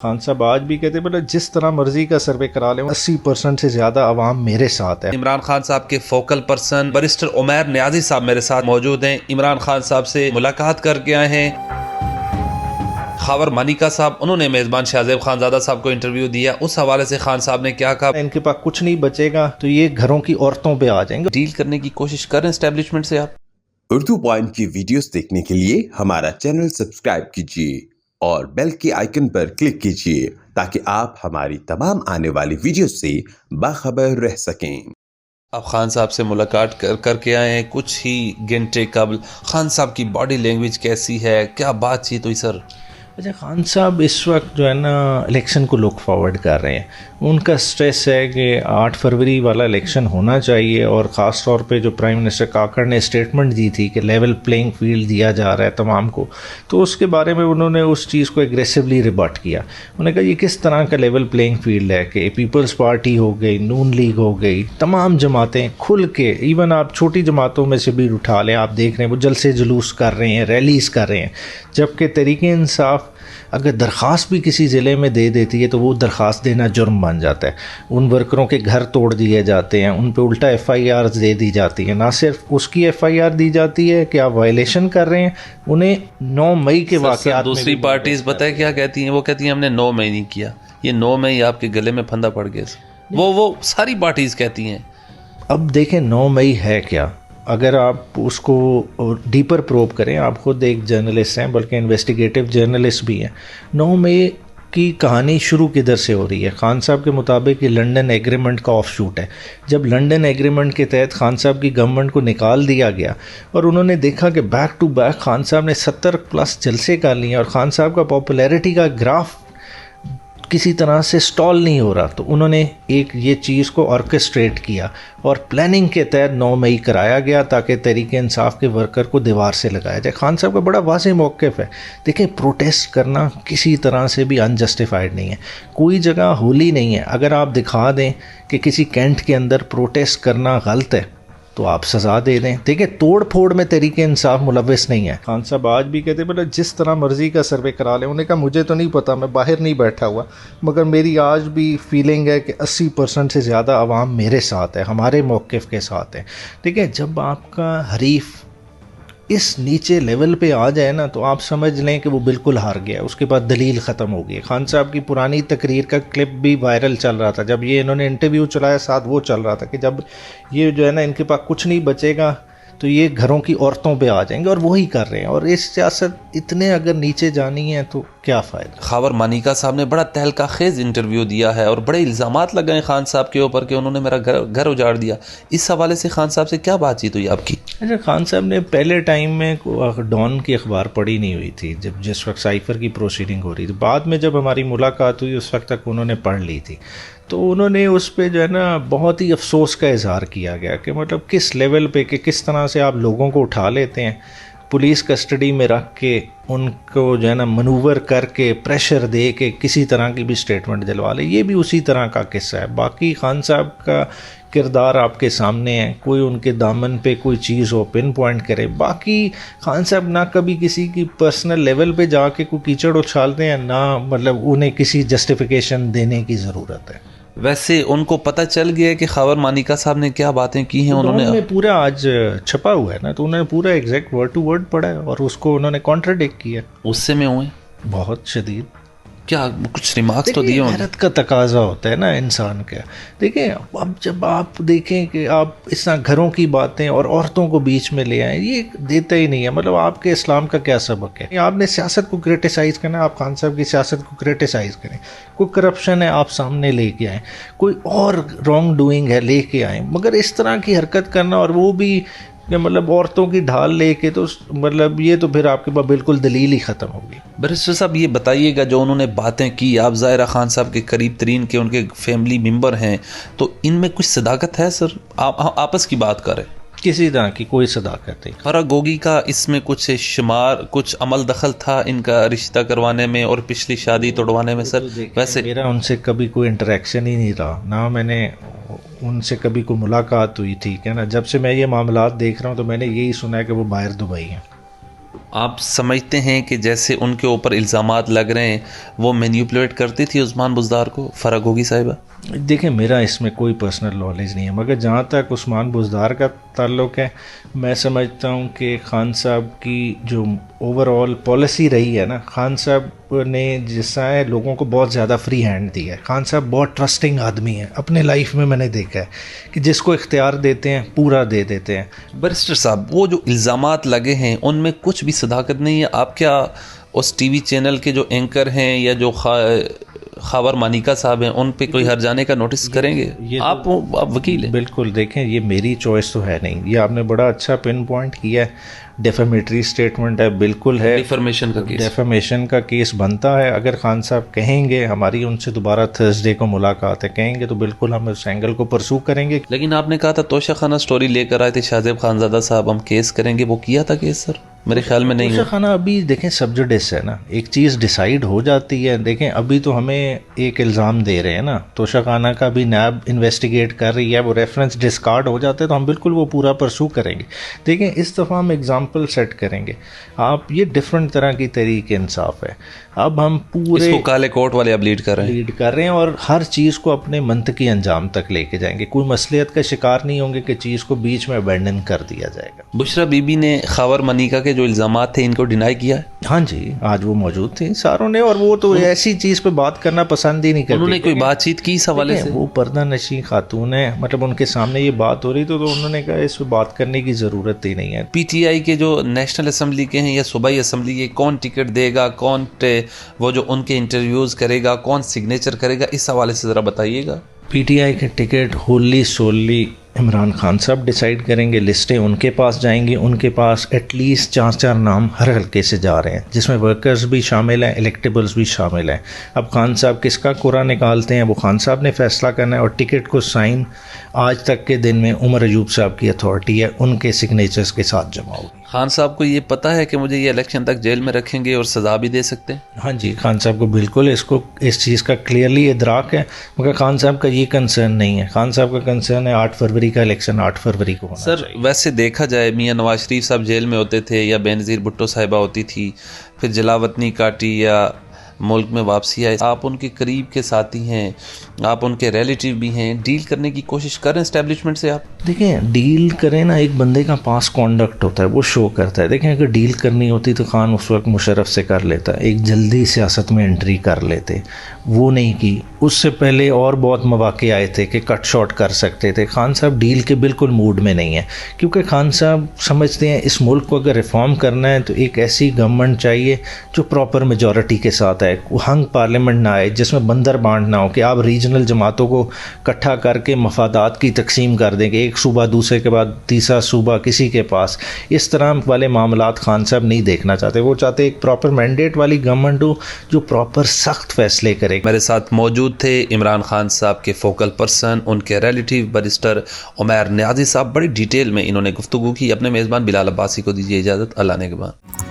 خان صاحب آج بھی کہتے ہیں جس طرح مرضی کا سروے کرا لیں 80% سے زیادہ عوام میرے ساتھ ہے۔ عمران خان صاحب کے فوکل پرسن بیرسٹر عمیر نیازی صاحب میرے ساتھ موجود ہیں۔ عمران خان صاحب سے ملاقات کر کے آئے ہیں۔ خاور مانیکا صاحب انہوں نے میزبان شاہ زیب خان زادہ صاحب کو انٹرویو دیا، اس حوالے سے خان صاحب نے کیا کہا؟ ان کے پاس کچھ نہیں بچے گا تو یہ گھروں کی عورتوں پہ آ جائیں گے۔ ڈیل کرنے کی کوشش کریں اسٹیبلشمنٹ سے۔ آپ اردو پوائنٹ کی ویڈیوز دیکھنے کے لیے ہمارا چینل سبسکرائب کیجیے اور بیل کے آئیکن پر کلک کیجیے تاکہ آپ ہماری تمام آنے والی ویڈیوز سے باخبر رہ سکیں۔ اب خان صاحب سے ملاقات کر کے آئے ہیں کچھ ہی گھنٹے قبل۔ خان صاحب کی باڈی لینگویج کیسی ہے، کیا بات چیت ہوئی سر؟ اچھا، خان صاحب اس وقت جو ہے نا الیکشن کو لک فارورڈ کر رہے ہیں۔ ان کا سٹریس ہے کہ 8 فروری والا الیکشن ہونا چاہیے، اور خاص طور پہ جو پرائم منسٹر کاکڑ نے اسٹیٹمنٹ دی تھی کہ لیول پلینگ فیلڈ دیا جا رہا ہے تمام کو، تو اس کے بارے میں انہوں نے اس چیز کو ایگریسولی ریبٹ کیا۔ انہوں نے کہا یہ کس طرح کا لیول پلینگ فیلڈ ہے کہ پیپلز پارٹی ہو گئی، نون لیگ ہو گئی، تمام جماعتیں کھل کے، ایون آپ چھوٹی جماعتوں میں سے بھی اٹھا لیں، آپ دیکھ رہے ہیں وہ جلسے جلوس کر رہے ہیں، ریلیز کر رہے ہیں، جبکہ تحریک انصاف اگر درخواست بھی کسی ضلع میں دے دیتی ہے تو وہ درخواست دینا جرم بن جاتا ہے۔ ان ورکروں کے گھر توڑ دیے جاتے ہیں، ان پہ الٹا ایف آئی آر دے دی جاتی ہیں، نہ صرف اس کی ایف آئی آر دی جاتی ہے کہ آپ وائلیشن کر رہے ہیں، انہیں 9 مئی کے واقعات میں دوسری پارٹیز بتائیں کیا کہتی ہیں؟ وہ کہتی ہیں ہم نے 9 مئی نہیں کیا، یہ 9 مئی آپ کے گلے میں پھندا پڑ گیا۔ وہ ساری پارٹیز کہتی ہیں۔ اب دیکھیں 9 مئی ہے کیا، اگر آپ اس کو ڈیپر پروب کریں، آپ خود ایک جرنلسٹ ہیں بلکہ انویسٹیگیٹو جرنلسٹ بھی ہیں، 9 مئی کی کہانی شروع کدھر سے ہو رہی ہے؟ خان صاحب کے مطابق یہ لنڈن ایگریمنٹ کا آف شوٹ ہے۔ جب لنڈن ایگریمنٹ کے تحت خان صاحب کی گورنمنٹ کو نکال دیا گیا اور انہوں نے دیکھا کہ بیک ٹو بیک خان صاحب نے 70+ جلسے کر لیے اور خان صاحب کا پاپولیرٹی کا گراف کسی طرح سے سٹال نہیں ہو رہا، تو انہوں نے ایک یہ چیز کو آرکسٹریٹ کیا اور پلاننگ کے تحت 9 مئی کرایا گیا تاکہ تحریک انصاف کے ورکر کو دیوار سے لگایا جائے۔ خان صاحب کا بڑا واضح موقف ہے۔ دیکھیں، پروٹیسٹ کرنا کسی طرح سے بھی انجسٹیفائڈ نہیں ہے، کوئی جگہ ہولی نہیں ہے۔ اگر آپ دکھا دیں کہ کسی کینٹ کے اندر پروٹیسٹ کرنا غلط ہے تو آپ سزا دے دیں۔ دیکھیں، توڑ پھوڑ میں تحریک انصاف ملوث نہیں ہے۔ خان صاحب آج بھی کہتے ہیں جس طرح مرضی کا سروے کرا لیں۔ انہوں نے کہا مجھے تو نہیں پتا، میں باہر نہیں بیٹھا ہوا، مگر میری آج بھی فیلنگ ہے کہ 80% سے زیادہ عوام میرے ساتھ ہے، ہمارے موقف کے ساتھ ہے۔ دیکھیں، جب آپ کا حریف اس نیچے لیول پہ آ جائے نا تو آپ سمجھ لیں کہ وہ بالکل ہار گیا، اس کے بعد دلیل ختم ہو گئی۔ خان صاحب کی پرانی تقریر کا کلپ بھی وائرل چل رہا تھا، جب یہ انہوں نے انٹرویو چلایا ساتھ وہ چل رہا تھا کہ جب یہ جو ہے نا ان کے پاس کچھ نہیں بچے گا تو یہ گھروں کی عورتوں پہ آ جائیں گے، اور وہی کر رہے ہیں۔ اور اس سیاست اتنے اگر نیچے جانی ہے تو کیا فائدہ؟ خاور مانیکا صاحب نے بڑا تہلکہ خیز انٹرویو دیا ہے اور بڑے الزامات لگائے خان صاحب کے اوپر کہ انہوں نے میرا گھر اجاڑ دیا۔ اس حوالے سے خان صاحب سے کیا بات چیت ہوئی آپ کی؟ اچھا، خان صاحب نے پہلے ٹائم میں ڈان کی اخبار پڑھی نہیں ہوئی تھی جس وقت سائفر کی پروسیڈنگ ہو رہی تھی۔ بعد میں جب ہماری ملاقات ہوئی اس وقت تک انہوں نے پڑھ لی تھی، تو انہوں نے اس پہ جو ہے نا بہت ہی افسوس کا اظہار کیا گیا کہ مطلب کس لیول پہ کہ کس طرح سے آپ لوگوں کو اٹھا لیتے ہیں، پولیس کسٹڈی میں رکھ کے ان کو جو ہے نا منور کر کے پریشر دے کے کسی طرح کی بھی اسٹیٹمنٹ دلوا لے۔ یہ بھی اسی طرح کا قصہ ہے۔ باقی خان صاحب کا کردار آپ کے سامنے ہے، کوئی ان کے دامن پہ کوئی چیز ہو پن پوائنٹ کرے۔ باقی خان صاحب نہ کبھی کسی کی پرسنل لیول پہ جا کے کوئی کیچڑ اچھالتے ہیں، نہ مطلب انہیں کسی جسٹیفیکیشن دینے کی ضرورت ہے۔ ویسے ان کو پتہ چل گیا کہ خاور مانیکا صاحب نے کیا باتیں کی ہیں؟ انہوں نے پورا آج چھپا ہوا ہے نا، تو انہوں نے پورا ایگزیکٹ ورڈ ٹو ورڈ پڑھا ہے اور اس کو انہوں نے کانٹراڈکٹ کیا۔ غصے میں ہوئے؟ بہت شدید۔ کیا کچھ ریمارکس تو دیے؟ حیرت کا تقاضا ہوتا ہے نا انسان کا۔ دیکھیں، اب جب آپ دیکھیں کہ آپ اس طرح گھروں کی باتیں اور عورتوں کو بیچ میں لے آئیں، یہ دیتا ہی نہیں ہے۔ مطلب آپ کے اسلام کا کیا سبق ہے؟ آپ نے سیاست کو کرٹیسائز کرنا، آپ خان صاحب کی سیاست کو کرٹیسائز کریں۔ کوئی کرپشن ہے آپ سامنے لے کے آئیں، کوئی اور رانگ ڈوئنگ ہے لے کے آئیں، مگر اس طرح کی حرکت کرنا اور وہ بھی کہ مطلب عورتوں کی ڈھال لے کے، تو مطلب یہ تو پھر آپ کے پاس بالکل دلیل ہی ختم ہوگی۔ بیرسٹر صاحب یہ بتائیے گا، جو انہوں نے باتیں کی، آپ ظاہرہ خان صاحب کے قریب ترین کے ان کے فیملی ممبر ہیں، تو ان میں کچھ صداقت ہے سر؟ آپ آپس کی بات کریں۔ کسی طرح کی کوئی صداقت نہیں۔ فرا گوگی کا اس میں کچھ کچھ عمل دخل تھا ان کا رشتہ کروانے میں اور پچھلی شادی توڑوانے میں سر؟ ویسے میرا ان سے کبھی کوئی انٹریکشن ہی نہیں رہا، نہ میں نے ان سے کبھی کوئی ملاقات ہوئی تھی، کہ نا جب سے میں یہ معاملات دیکھ رہا ہوں تو میں نے یہی سنا ہے کہ وہ باہر دبئی ہیں۔ آپ سمجھتے ہیں کہ جیسے ان کے اوپر الزامات لگ رہے ہیں وہ مینیپولیٹ کرتی تھی عثمان بزدار کو؟ فرق ہوگی صاحبہ؟ دیکھیں میرا اس میں کوئی پرسنل نالج نہیں ہے، مگر جہاں تک عثمان بزدار کا تعلق ہے میں سمجھتا ہوں کہ خان صاحب کی جو اوور آل پالیسی رہی ہے نا، خان صاحب نے جس طرح لوگوں کو بہت زیادہ فری ہینڈ دیا ہے. خان صاحب بہت ٹرسٹنگ آدمی ہے، اپنے لائف میں نے دیکھا ہے کہ جس کو اختیار دیتے ہیں پورا دے دیتے ہیں. بیرسٹر صاحب وہ جو الزامات لگے ہیں ان میں کچھ بھی صداقت نہیں ہے. آپ کیا اس ٹی وی چینل کے جو اینکر ہیں یا جو خاور مانیکا صاحب ہیں ان پہ کوئی ہر جانے کا نوٹس کریں گے؟ آپ وکیل ہیں. بالکل، دیکھیں یہ میری چوائس تو ہے نہیں، یہ آپ نے بڑا اچھا پن پوائنٹ کیا ہے. ڈیفیمیٹری سٹیٹمنٹ ہے، بالکل ہے، ڈیفرمیشن کا کیس، ڈیفیمیشن کا کیس بنتا ہے. اگر خان صاحب کہیں گے، ہماری ان سے دوبارہ تھرسڈے کو ملاقات ہے، کہیں گے تو بالکل ہم اس اینگل کو پرسو کریں گے. لیکن آپ نے کہا تھا توشہ خانہ سٹوری لے کر آئے تھے شاہزیب خانزادہ صاحب، ہم کیس کریں گے، وہ کیا تھا کیس سر؟ میرے خیال میں نہیں. توشہ خانہ ابھی دیکھیں سبجوڈس ہے نا، ایک چیز ڈیسائیڈ ہو جاتی ہے. دیکھیں ابھی تو ہمیں ایک الزام دے رہے ہیں نا، توشہ خانہ کا بھی نیب انویسٹیگیٹ کر رہی ہے، وہ ریفرنس ڈسکارڈ ہو جاتے ہیں تو ہم بالکل وہ پورا پرسو کریں گے. دیکھیں اس دفعہ ہم اگزامپل سیٹ کریں گے. آپ یہ ڈفرینٹ طرح کی تحریک انصاف ہے، اب ہم پورے اس کو کالے کوٹ والے اب لیڈ کر رہے ہیں اور ہر چیز کو اپنے منطقی انجام تک لے کے جائیں گے. کوئی مصلحت کا شکار نہیں ہوں گے کہ چیز کو بیچ میں ابینڈن کر دیا جائے گا. بشرا بی بی نے خاور منیکا کے جو الزامات تھے ان کو ڈینائی کیا ہے؟ ہاں جی، آج وہ موجود تھے ساروں نے، اور وہ تو ایسی چیز پہ بات کرنا پسند ہی نہیں کرتے. انہوں نے کوئی بات چیت کی اس حوالے سے؟ وہ پردہ نشین خاتون ہے، مطلب ان کے سامنے یہ بات ہو رہی تو انہوں نے کہا اس پہ بات کرنے کی ضرورت ہی نہیں ہے. پی ٹی آئی کے جو نیشنل اسمبلی کے ہیں یا صوبائی اسمبلی کے، کون ٹکٹ دے گا، کون وہ جو ان کے انٹرویوز کرے گا، کون سگنیچر کرے گا، اس حوالے سے ذرا بتائیے گا. پی ٹی آئی کے ٹکٹ ہوللی سوللی عمران خان صاحب ڈیسائیڈ کریں گے. لسٹیں ان کے پاس جائیں گی، ان کے پاس ایٹ لیسٹ 4 نام ہر حلقے سے جا رہے ہیں، جس میں ورکرز بھی شامل ہیں، الیکٹیبلز بھی شامل ہیں. اب خان صاحب کس کا قرعہ نکالتے ہیں وہ خان صاحب نے فیصلہ کرنا ہے، اور ٹکٹ کو سائن آج تک کے دن میں عمر ایوب صاحب کی اتھارٹی ہے، ان کے سگنیچرز کے ساتھ جمع ہوگی. خان صاحب کو یہ پتہ ہے کہ مجھے یہ الیکشن تک جیل میں رکھیں گے اور سزا بھی دے سکتے ہیں؟ ہاں جی، خان صاحب کو بالکل اس چیز کا کلیئرلی ادراک ہے، مگر خان صاحب کا یہ کنسرن نہیں ہے. خان صاحب کا کنسرن ہے 8 فروری کا الیکشن 8 فروری کو ہونا سر. ویسے دیکھا جائے میاں نواز شریف صاحب جیل میں ہوتے تھے یا بینظیر بھٹو صاحبہ ہوتی تھی، پھر جلاوطنی کاٹی یا ملک میں واپسی آئے، آپ ان کے قریب کے ساتھی ہیں، آپ ان کے ریلیٹیو بھی ہیں، ڈیل کرنے کی کوشش کریں اسٹیبلشمنٹ سے؟ آپ دیکھیں ڈیل کریں نا، ایک بندے کا پاس کانڈکٹ ہوتا ہے وہ شو کرتا ہے. دیکھیں اگر ڈیل کرنی ہوتی تو خان اس وقت مشرف سے کر لیتا، ایک جلدی سیاست میں انٹری کر لیتے، وہ نہیں کی. اس سے پہلے اور بہت مواقع آئے تھے کہ کٹ شارٹ کر سکتے تھے. خان صاحب ڈیل کے بالکل موڈ میں نہیں ہے، کیونکہ خان صاحب سمجھتے ہیں اس ملک کو اگر ریفارم کرنا ہے تو ایک ایسی گورنمنٹ چاہیے جو پراپر میجورٹی کے ساتھ آئے، ہنگ پارلیمنٹ نہ آئے جس میں بندر بانٹ نہ ہو کہ آپ ریجنل جماعتوں کو اکٹھا کر کے مفادات کی تقسیم کر دیں کہ ایک صوبہ دوسرے کے بعد تیسرا صوبہ کسی کے پاس. اس طرح والے معاملات خان صاحب نہیں دیکھنا چاہتے. وہ چاہتے ایک پراپر مینڈیٹ والی گورنمنٹ ہو جو پراپر سخت فیصلے کرے. میرے ساتھ موجود تھے عمران خان صاحب کے فوکل پرسن، ان کے ریلیٹیو بیرسٹر عمیر نیازی صاحب. بڑی ڈیٹیل میں انہوں نے گفتگو کی. اپنے میزبان بلال عباسی کو دیجیے اجازت. اللہ نے کے بعد.